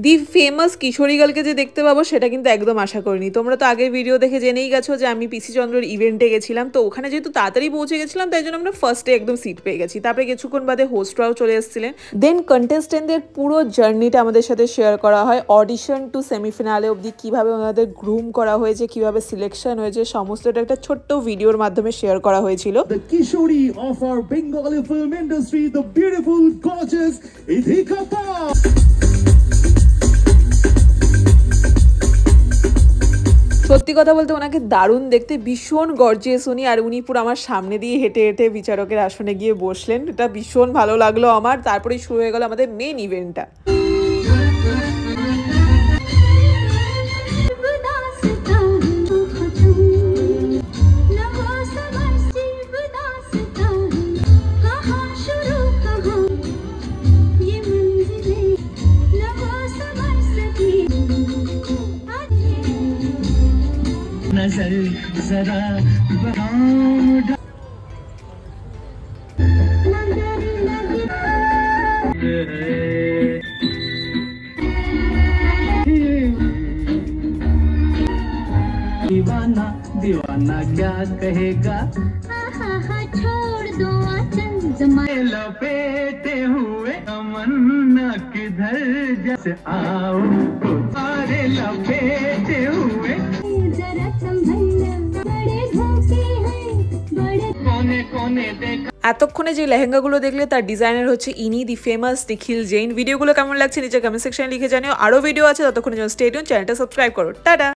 দি famous কিশোরীগালকে যে দেখতে পাবো সেটা কিন্তু একদম আশা করিনি। তোমরা তো আগের ভিডিও দেখে জেনেই গেছো যে আমি পিসি চন্দ্রর ইভেন্টে গেছিলাম, তো ওখানে যেহেতু তাড়াতাড়ি পৌঁছে গেছিলাম তাই জন্য আমরা ফার্স্টে একদম সিট পেয়ে গেছি। তারপরে কিছুক্ষণ বাদে হোস্টরাও চলে এসেছিলেন। দেন কন্টেস্টেন্টদের পুরো জার্নিটা আমাদের সাথে শেয়ার করা হয়, অডিশন টু সেমিফিনালে অবধি কীভাবে ওনাদের গ্রুম করা হয়েছে, কীভাবে সিলেকশন হয়েছে, সমস্তটা একটা ছোট্ট ভিডিওর মাধ্যমে শেয়ার করা হয়েছিল। The Kishori of our Bengali film industry, the beautiful, gorgeous Idhika Pal. সত্যি কথা বলতে ওনাকে দারুণ দেখতে, ভীষণ গর্জিয়াস উনি। আর উনি পুরো আমার সামনে দিয়ে হেঁটে হেঁটে বিচারকের আসনে গিয়ে বসলেন, এটা ভীষণ ভালো লাগলো আমার। তারপরেই শুরু হয়ে গেল আমাদের মেন ইভেন্টটা। नजर जरा दीवाना दीवाना क्या कहेगा, छोड़ दो आंचल जमाए लपेटे हुए तमन्ना किधर जैसे आओ तो सारे लपेटे हुए जरा संभलना बड़े धोखे हैं बड़े कोने कोने देखा। এতক্ষণে যে লেহেঙ্গাগুলো দেখলে তার ডিজাইনার হচ্ছে ইনি, দি ফেমাস নিখিল জৈন। ভিডিওগুলো কেমন লাগছে নিচে কমেন্ট সেকশনে লিখে জানিও। আরও ভিডিও আছে, ততক্ষণে জন্য স্টে টিউন, চ্যানেলটা সাবস্ক্রাইব করো। টাটা।